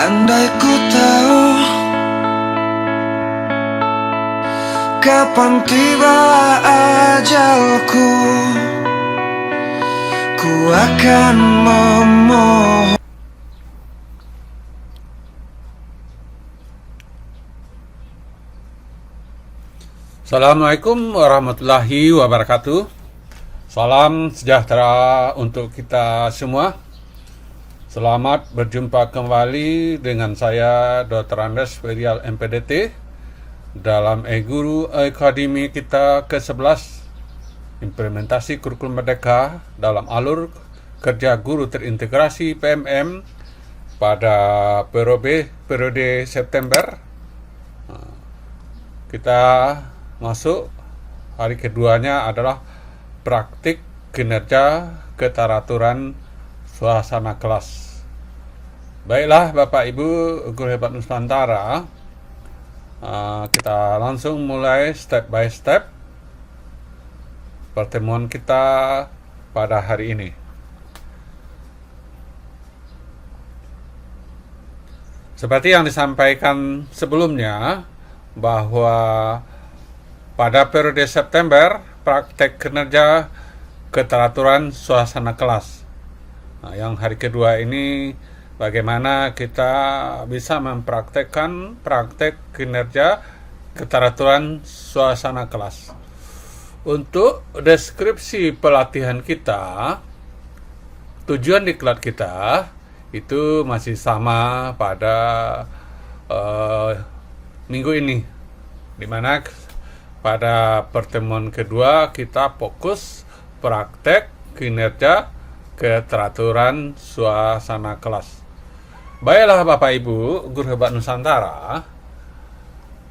Andai ku tahu kapan tiba ajalku, ku akan memohon. Assalamualaikum warahmatullahi wabarakatuh. Salam sejahtera untuk kita semua. Selamat berjumpa kembali dengan saya Dr. Andes Ferial MPDT dalam E-Guru Akademi kita ke-11, implementasi kurikulum merdeka dalam alur kerja guru terintegrasi PMM pada periode September. Kita masuk hari keduanya adalah praktik kinerja keteraturan suasana kelas. Baiklah Bapak Ibu guru hebat Nusantara, kita langsung mulai step by step pertemuan kita pada hari ini. Seperti yang disampaikan sebelumnya, bahwa pada periode September praktek kinerja keteraturan suasana kelas. Yang hari kedua ini bagaimana kita bisa mempraktekkan praktek kinerja keteraturan suasana kelas. Untuk deskripsi pelatihan kita, tujuan diklat kita itu masih sama pada minggu ini, di mana pada pertemuan kedua kita fokus praktek kinerja keteraturan suasana kelas. Baiklah Bapak Ibu guru hebat Nusantara,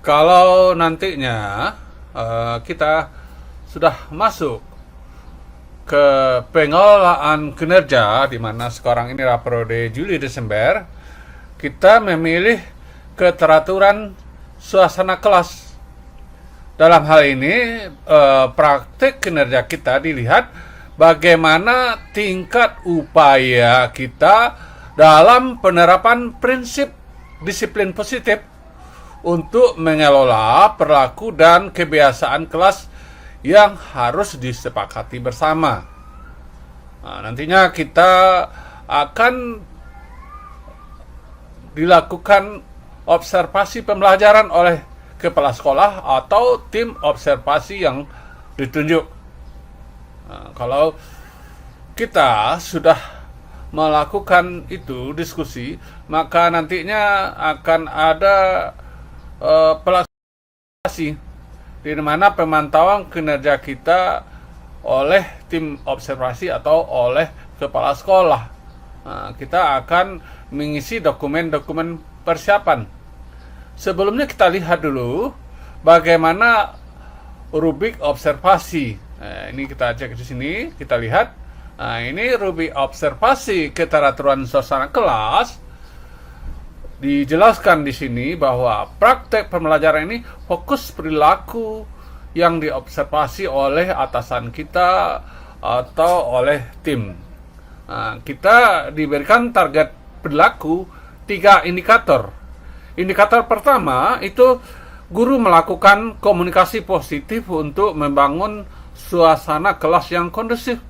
kalau nantinya kita sudah masuk ke pengelolaan kinerja, di mana sekarang ini periode Juli Desember, kita memilih keteraturan suasana kelas. Dalam hal ini praktik kinerja kita dilihat bagaimana tingkat upaya kita dalam penerapan prinsip disiplin positif untuk mengelola perilaku dan kebiasaan kelas yang harus disepakati bersama. Nantinya kita akan dilakukan observasi pembelajaran oleh kepala sekolah atau tim observasi yang ditunjuk. Kalau kita sudah melakukan itu diskusi, maka nantinya akan ada pelaksana di mana pemantauan kinerja kita oleh tim observasi atau oleh kepala sekolah. Kita akan mengisi dokumen-dokumen persiapan. Sebelumnya kita lihat dulu bagaimana rubrik observasi. Ini kita cek di sini, kita lihat. Ini rubrik observasi keteraturan suasana kelas. Dijelaskan di sini bahwa praktek pembelajaran ini fokus perilaku yang diobservasi oleh atasan kita atau oleh tim. Kita diberikan target perilaku 3 indikator. Indikator pertama itu guru melakukan komunikasi positif untuk membangun suasana kelas yang kondusif.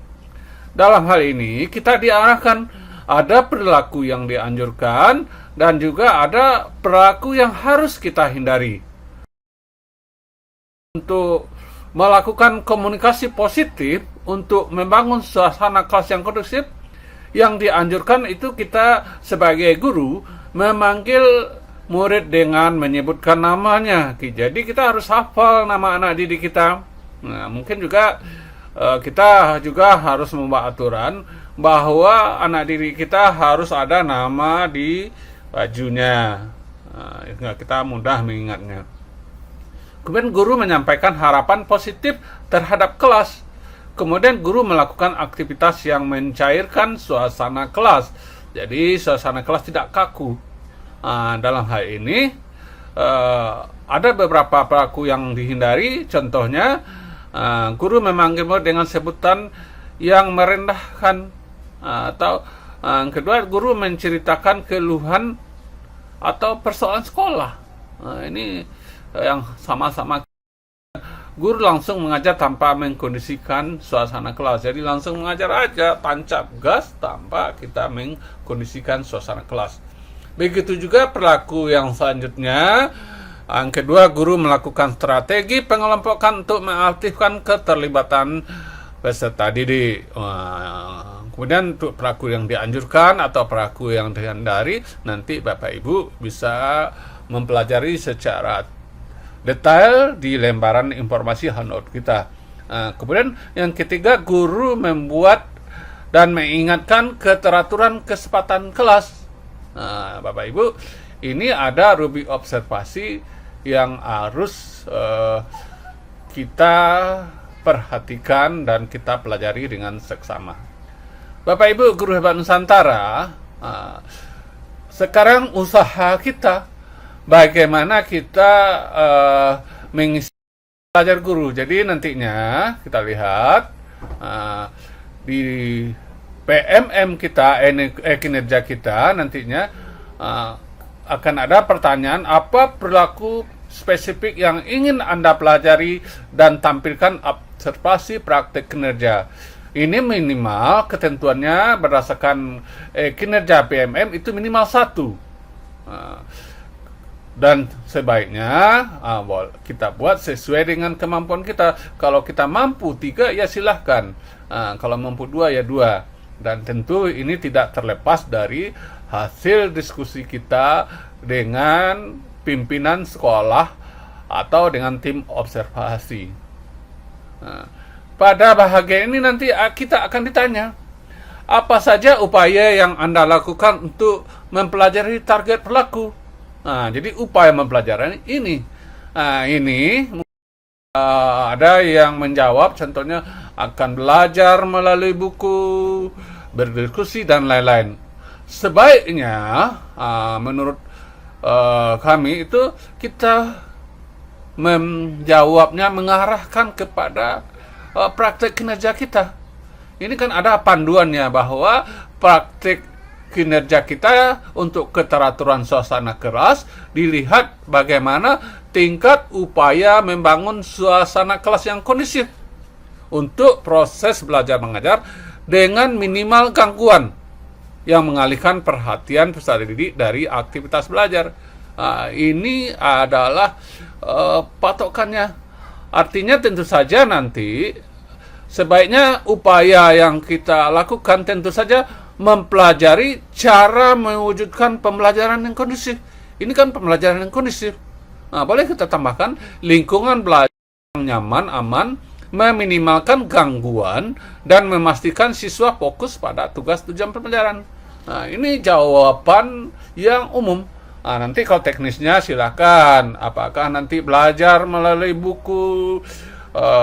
Dalam hal ini kita diarahkan ada perilaku yang dianjurkan dan juga ada perilaku yang harus kita hindari. Untuk melakukan komunikasi positif untuk membangun suasana kelas yang kondusif, yang dianjurkan itu kita sebagai guru memanggil murid dengan menyebutkan namanya. Jadi kita harus hafal nama anak didik kita. Mungkin juga kita juga harus membuat aturan bahwa anak didik kita harus ada nama di bajunya. Kita mudah mengingatnya. Kemudian guru menyampaikan harapan positif terhadap kelas. Kemudian guru melakukan aktivitas yang mencairkan suasana kelas. Jadi suasana kelas tidak kaku. Dalam hal ini ada beberapa perilaku yang dihindari. Contohnya guru memanggil murid dengan sebutan yang merendahkan, atau yang kedua, guru menceritakan keluhan atau persoalan sekolah. Nah, ini yang sama-sama guru langsung mengajar tanpa mengkondisikan suasana kelas. Jadi langsung mengajar aja, tancap gas tanpa kita mengkondisikan suasana kelas. Begitu juga perilaku yang selanjutnya. Yang kedua, guru melakukan strategi pengelompokan untuk mengaktifkan keterlibatan peserta didik. Kemudian untuk perilaku yang dianjurkan atau perilaku yang dihindari, nanti Bapak Ibu bisa mempelajari secara detail di lembaran informasi handout kita. Kemudian yang ketiga, guru membuat dan mengingatkan keteraturan kesempatan kelas. Bapak Ibu, ini ada rubrik observasi yang harus kita perhatikan dan kita pelajari dengan seksama. Bapak Ibu guru hebat Nusantara, sekarang usaha kita bagaimana kita mengisi belajar guru. Jadi nantinya kita lihat di PMM kita, kinerja kita nantinya akan ada pertanyaan apa perilaku spesifik yang ingin Anda pelajari dan tampilkan observasi praktik kinerja. Ini minimal ketentuannya berdasarkan kinerja PMM itu minimal 1. Dan sebaiknya kita buat sesuai dengan kemampuan kita. Kalau kita mampu 3 ya silahkan. Kalau mampu 2 ya 2. Dan tentu ini tidak terlepas dari hasil diskusi kita dengan pimpinan sekolah atau dengan tim observasi. Pada bahagian ini nanti kita akan ditanya, apa saja upaya yang Anda lakukan untuk mempelajari target perilaku. Jadi upaya mempelajari ini. Ini ada yang menjawab, contohnya akan belajar melalui buku, berdiskusi, dan lain-lain. Sebaiknya, menurut kami itu kita menjawabnya mengarahkan kepada praktek kinerja kita. Ini kan ada panduannya bahwa praktek kinerja kita untuk keteraturan suasana kelas dilihat bagaimana tingkat upaya membangun suasana kelas yang kondusif untuk proses belajar mengajar dengan minimal gangguan yang mengalihkan perhatian peserta didik dari aktivitas belajar. Ini adalah patokannya. Artinya tentu saja nanti sebaiknya upaya yang kita lakukan tentu saja mempelajari cara mewujudkan pembelajaran yang kondusif. Ini kan pembelajaran yang kondusif. Boleh kita tambahkan lingkungan belajar yang nyaman, aman, meminimalkan gangguan, dan memastikan siswa fokus pada tugas tujuan pembelajaran. Ini jawaban yang umum. Nanti kalau teknisnya silakan. Apakah nanti belajar melalui buku,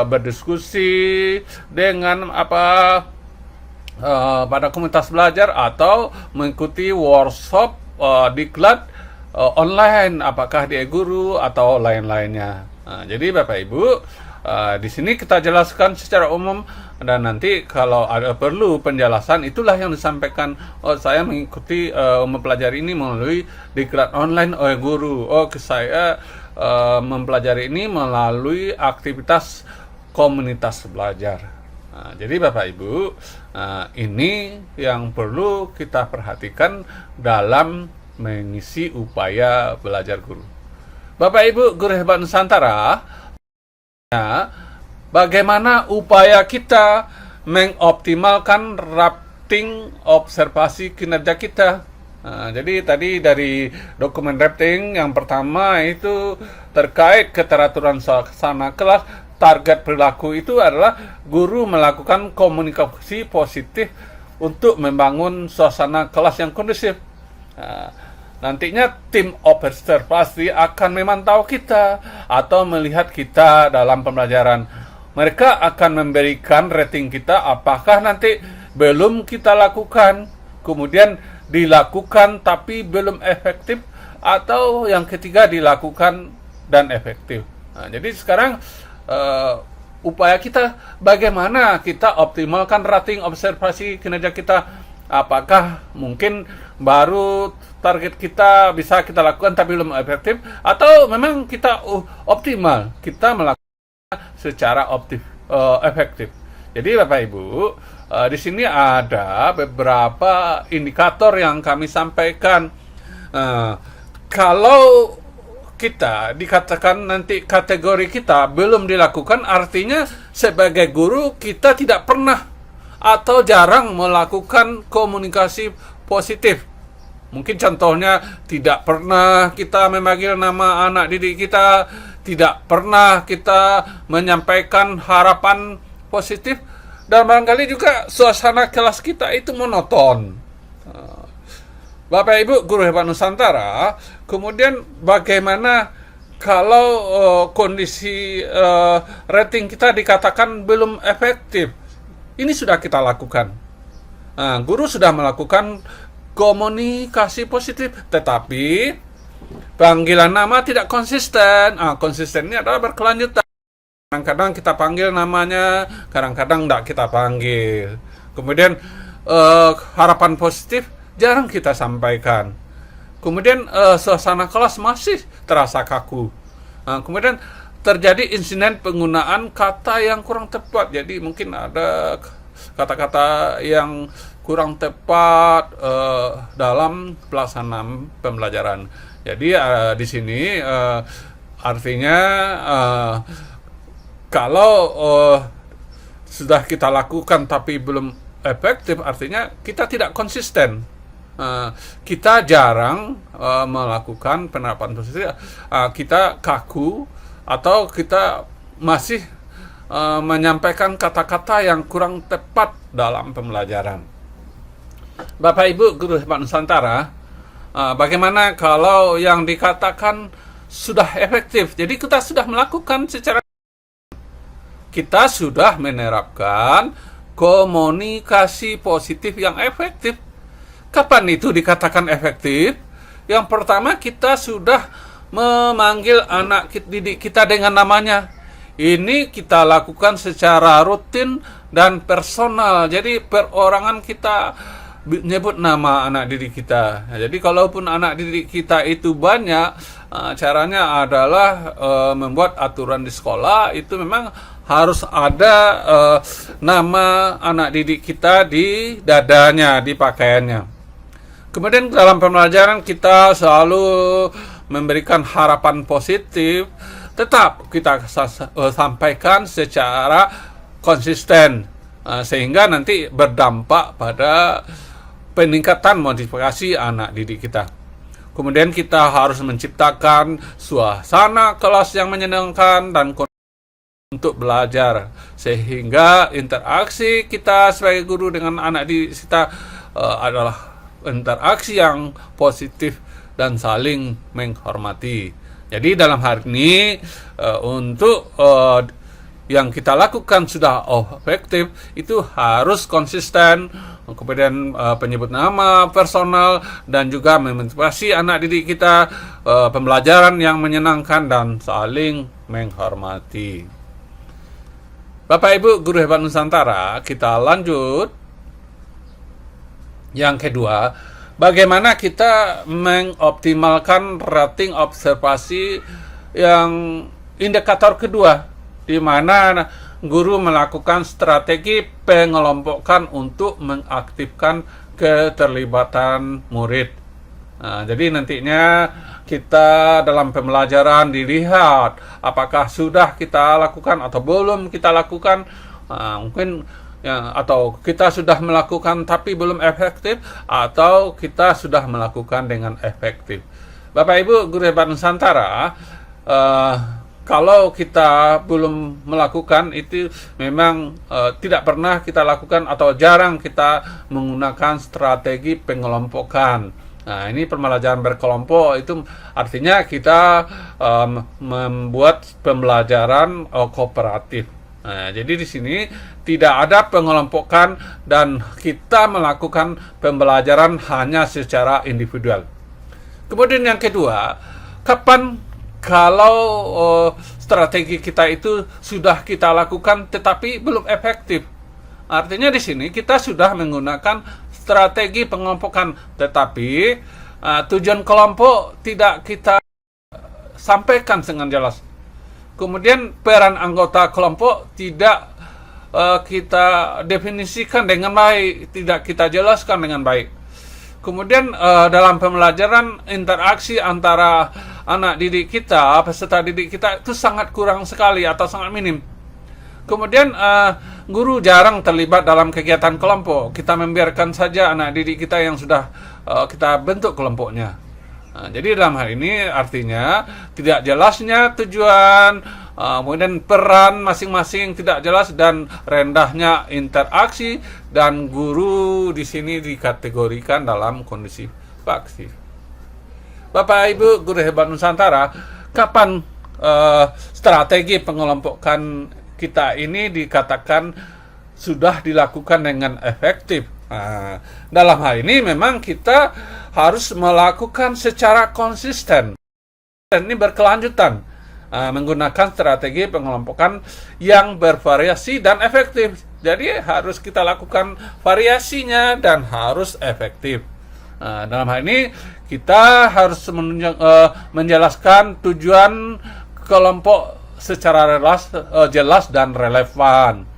berdiskusi dengan pada komunitas belajar, atau mengikuti workshop diklat online, apakah di guru atau lain-lainnya. Jadi Bapak Ibu, di sini kita jelaskan secara umum, dan nanti kalau ada perlu penjelasan, itulah yang disampaikan. Saya mengikuti mempelajari ini melalui diklat online oleh guru. Saya mempelajari ini melalui aktivitas komunitas belajar. Jadi Bapak Ibu, ini yang perlu kita perhatikan dalam mengisi upaya belajar guru. Bapak Ibu guru hebat Nusantara, bagaimana upaya kita mengoptimalkan rating observasi kinerja kita. Jadi tadi dari dokumen rating yang pertama itu terkait keteraturan suasana kelas. Target perilaku itu adalah guru melakukan komunikasi positif untuk membangun suasana kelas yang kondusif. Nantinya tim observasi akan memantau kita atau melihat kita dalam pembelajaran. Mereka akan memberikan rating kita apakah nanti belum kita lakukan, kemudian dilakukan tapi belum efektif, atau yang ketiga dilakukan dan efektif. Jadi sekarang upaya kita bagaimana kita optimalkan rating observasi kinerja kita. Apakah mungkin baru target kita bisa kita lakukan tapi belum efektif, atau memang kita optimal, kita melakukan secara efektif. Jadi Bapak Ibu, di sini ada beberapa indikator yang kami sampaikan. Kalau kita dikatakan nanti kategori kita belum dilakukan, artinya sebagai guru kita tidak pernah atau jarang melakukan komunikasi positif. Mungkin contohnya tidak pernah kita memanggil nama anak didik kita, tidak pernah kita menyampaikan harapan positif, dan barangkali juga suasana kelas kita itu monoton. Bapak Ibu guru hebat Nusantara, kemudian bagaimana kalau kondisi rating kita dikatakan belum efektif? Ini sudah kita lakukan. Guru sudah melakukan komunikasi positif, tetapi panggilan nama tidak konsisten. Konsistennya adalah berkelanjutan. Kadang-kadang kita panggil namanya, kadang-kadang tidak kita panggil. Kemudian harapan positif jarang kita sampaikan. Kemudian suasana kelas masih terasa kaku. Kemudian terjadi insiden penggunaan kata yang kurang tepat. Jadi mungkin ada kata-kata yang kurang tepat dalam pelaksanaan pembelajaran. Jadi di sini artinya kalau sudah kita lakukan tapi belum efektif, artinya kita tidak konsisten. Kita jarang melakukan penerapan positif. Kita kaku atau kita masih menyampaikan kata-kata yang kurang tepat dalam pembelajaran. Bapak Ibu guru hebat Nusantara, bagaimana kalau yang dikatakan sudah efektif? Jadi kita sudah melakukan kita sudah menerapkan komunikasi positif yang efektif. Kapan itu dikatakan efektif? Yang pertama, kita sudah memanggil anak didik kita dengan namanya. Ini kita lakukan secara rutin dan personal. Jadi perorangan kita nyebut nama anak didik kita. Jadi kalaupun anak didik kita itu banyak, caranya adalah membuat aturan di sekolah itu memang harus ada nama anak didik kita di dadanya, di pakaiannya. Kemudian dalam pembelajaran kita selalu memberikan harapan positif, tetap kita sampaikan secara konsisten, sehingga nanti berdampak pada peningkatan motivasi anak didik kita. Kemudian kita harus menciptakan suasana kelas yang menyenangkan dan untuk belajar, sehingga interaksi kita sebagai guru dengan anak didik kita adalah interaksi yang positif dan saling menghormati. Jadi dalam hal ini untuk yang kita lakukan sudah efektif, itu harus konsisten, kemudian penyebut nama personal, dan juga memotivasi anak didik kita, pembelajaran yang menyenangkan dan saling menghormati. Bapak Ibu guru hebat Nusantara, kita lanjut. Yang kedua, bagaimana kita mengoptimalkan rating observasi yang indikator kedua, di mana guru melakukan strategi pengelompokan untuk mengaktifkan keterlibatan murid. Jadi nantinya kita dalam pembelajaran dilihat apakah sudah kita lakukan atau belum kita lakukan, mungkin ya, atau kita sudah melakukan tapi belum efektif, atau kita sudah melakukan dengan efektif. Bapak Ibu guru hebat Nusantara, kalau kita belum melakukan itu memang tidak pernah kita lakukan atau jarang kita menggunakan strategi pengelompokan. Nah, ini pembelajaran berkelompok itu artinya kita membuat pembelajaran kooperatif. Nah, jadi di sini tidak ada pengelompokan dan kita melakukan pembelajaran hanya secara individual. Kemudian yang kedua, kapan kalau strategi kita itu sudah kita lakukan tetapi belum efektif? Artinya di sini kita sudah menggunakan strategi pengelompokan, tetapi tujuan kelompok tidak kita sampaikan dengan jelas. Kemudian peran anggota kelompok tidak kita definisikan dengan baik, tidak kita jelaskan dengan baik. Kemudian dalam pembelajaran, interaksi antara anak didik kita, peserta didik kita itu sangat kurang sekali atau sangat minim. Kemudian guru jarang terlibat dalam kegiatan kelompok. Kita membiarkan saja anak didik kita yang sudah kita bentuk kelompoknya. Jadi dalam hal ini artinya tidak jelasnya tujuan, kemudian peran masing-masing tidak jelas, dan rendahnya interaksi, dan guru di sini dikategorikan dalam kondisi pasif. Bapak Ibu guru hebat Nusantara, kapan strategi pengelompokan kita ini dikatakan sudah dilakukan dengan efektif? Dalam hal ini memang kita harus melakukan secara konsisten dan ini berkelanjutan, menggunakan strategi pengelompokan yang bervariasi dan efektif. Jadi harus kita lakukan variasinya dan harus efektif. Dalam hal ini kita harus menjelaskan tujuan kelompok secara jelas dan relevan.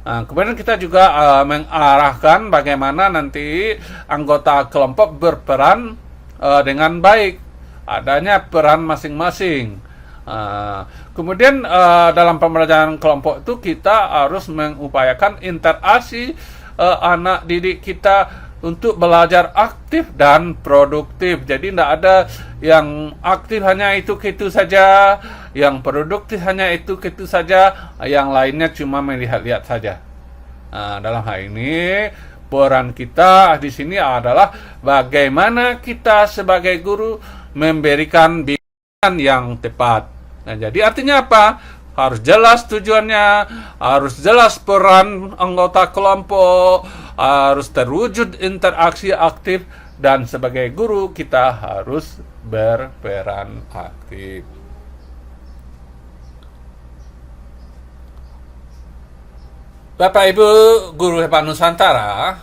Kemudian kita juga mengarahkan bagaimana nanti anggota kelompok berperan dengan baik, adanya peran masing-masing. Kemudian dalam pembelajaran kelompok itu kita harus mengupayakan interaksi anak didik kita untuk belajar aktif dan produktif. Jadi tidak ada yang aktif hanya itu-itu saja, yang produktif hanya itu-itu saja, yang lainnya cuma melihat-lihat saja. Dalam hal ini peran kita di sini adalah bagaimana kita sebagai guru memberikan bimbingan yang tepat. Jadi artinya apa? Harus jelas tujuannya, harus jelas peran anggota kelompok, harus terwujud interaksi aktif, dan sebagai guru kita harus berperan aktif. Bapak Ibu guru hebat Nusantara,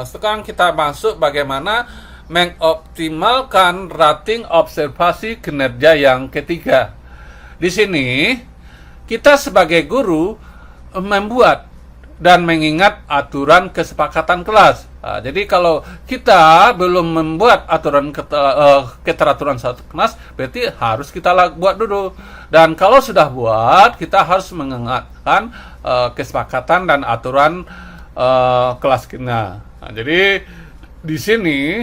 sekarang kita masuk bagaimana mengoptimalkan rating observasi kinerja yang ketiga. Di sini kita sebagai guru membuat dan mengingat aturan kesepakatan kelas. Jadi kalau kita belum membuat aturan keteraturan satu kelas, berarti harus kita buat dulu. Dan kalau sudah buat, kita harus mengingatkan kesepakatan dan aturan kelas kita. Jadi di sini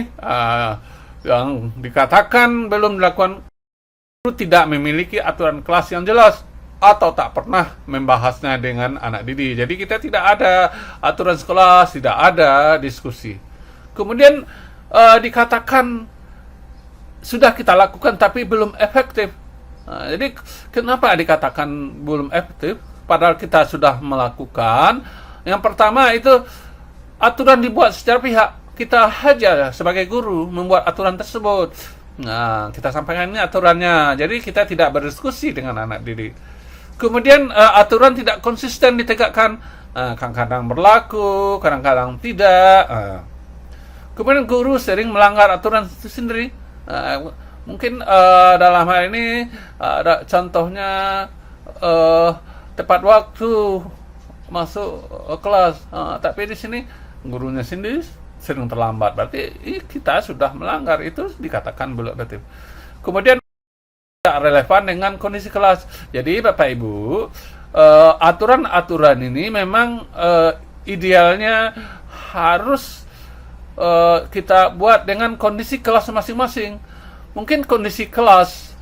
yang dikatakan belum dilakukan, guru tidak memiliki aturan kelas yang jelas atau tak pernah membahasnya dengan anak didik. Jadi kita tidak ada aturan sekolah, tidak ada diskusi. Kemudian dikatakan sudah kita lakukan tapi belum efektif. Jadi kenapa dikatakan belum efektif? Padahal kita sudah melakukan. Yang pertama itu aturan dibuat secara pihak. Kita saja sebagai guru membuat aturan tersebut. Nah, kita sampaikan ini aturannya. Jadi kita tidak berdiskusi dengan anak didik. Kemudian aturan tidak konsisten ditegakkan, kadang-kadang berlaku, kadang-kadang tidak. Kemudian guru sering melanggar aturan itu sendiri. Mungkin dalam hal ini ada contohnya tepat waktu masuk kelas, tapi di sini gurunya sendiri sering terlambat. Berarti kita sudah melanggar, itu dikatakan belum efektif. Kemudian tidak relevan dengan kondisi kelas. Jadi Bapak Ibu, aturan-aturan ini memang idealnya harus kita buat dengan kondisi kelas masing-masing. Mungkin kondisi kelas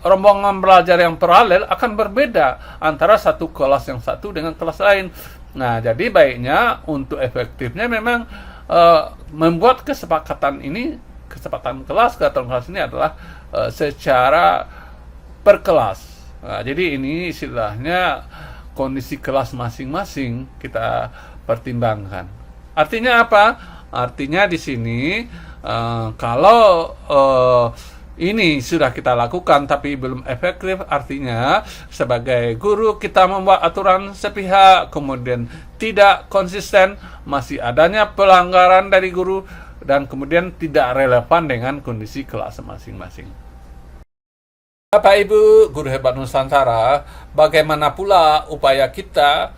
rombongan belajar yang paralel akan berbeda antara satu kelas yang satu dengan kelas lain. Nah, jadi baiknya untuk efektifnya memang membuat kesepakatan ini, kesepakatan kelas ini adalah secara per kelas. Nah, jadi ini istilahnya kondisi kelas masing-masing kita pertimbangkan. Artinya apa? Artinya di sini kalau ini sudah kita lakukan tapi belum efektif, artinya sebagai guru kita membuat aturan sepihak, kemudian tidak konsisten, masih adanya pelanggaran dari guru, dan kemudian tidak relevan dengan kondisi kelas masing-masing. Bapak Ibu Guru Hebat Nusantara, bagaimana pula upaya kita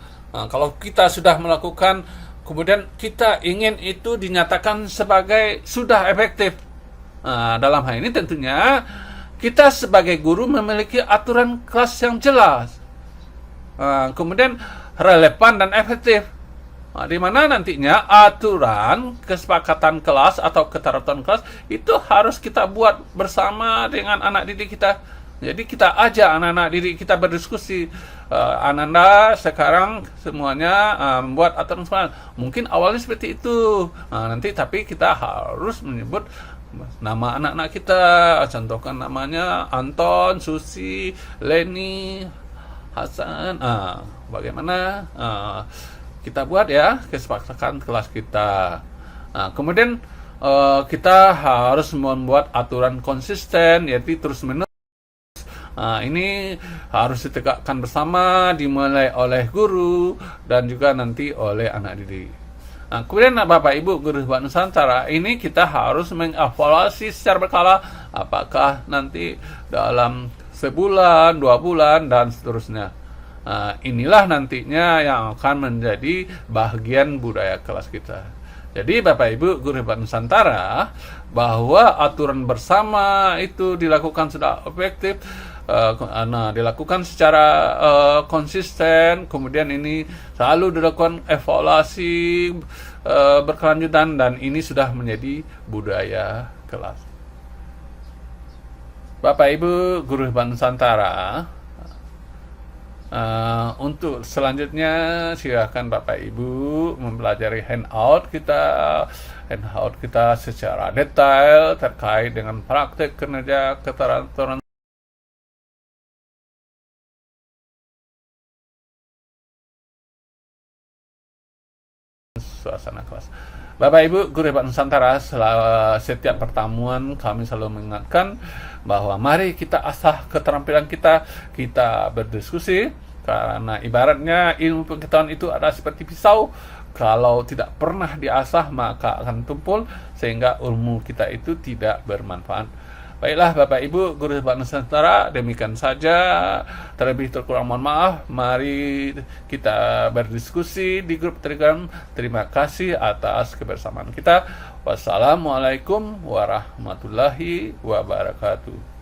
kalau kita sudah melakukan, kemudian kita ingin itu dinyatakan sebagai sudah efektif. Dalam hal ini tentunya kita sebagai guru memiliki aturan kelas yang jelas, kemudian relevan dan efektif, di mana nantinya aturan kesepakatan kelas atau keteraturan kelas itu harus kita buat bersama dengan anak didik kita. Jadi kita ajak anak-anak didik kita berdiskusi. Ananda sekarang semuanya membuat aturan sekolah. Mungkin awalnya seperti itu. Nanti tapi kita harus menyebut nama anak-anak kita. Contohkan namanya Anton, Susi, Leni, Hasan. Bagaimana kita buat ya kesepakatan kelas kita. Kemudian kita harus membuat aturan konsisten, yaitu terus-menerus. Ini harus ditegakkan bersama, dimulai oleh guru dan juga nanti oleh anak didik. Kemudian Bapak Ibu Guru Hebat Nusantara, ini kita harus mengevaluasi secara berkala, apakah nanti dalam sebulan, 2 bulan, dan seterusnya. Inilah nantinya yang akan menjadi bagian budaya kelas kita. Jadi Bapak Ibu Guru Hebat Nusantara, bahwa aturan bersama itu dilakukan sudah efektif, dilakukan secara konsisten, kemudian ini selalu dilakukan evaluasi berkelanjutan, dan ini sudah menjadi budaya kelas. Bapak Ibu Guru Hebat Nusantara, untuk selanjutnya silakan Bapak Ibu mempelajari handout kita secara detail terkait dengan praktek kerja keteraturan suasana kelas. Bapak Ibu Guru Hebat Nusantara, setiap pertemuan kami selalu mengingatkan bahwa mari kita asah keterampilan kita berdiskusi, karena ibaratnya ilmu pengetahuan itu adalah seperti pisau, kalau tidak pernah diasah maka akan tumpul sehingga ilmu kita itu tidak bermanfaat. Baiklah Bapak Ibu Guru Hebat Nusantara, demikian saja. Terlebih terkurang mohon maaf. Mari kita berdiskusi di grup Telegram. Terima kasih atas kebersamaan kita. Wassalamualaikum warahmatullahi wabarakatuh.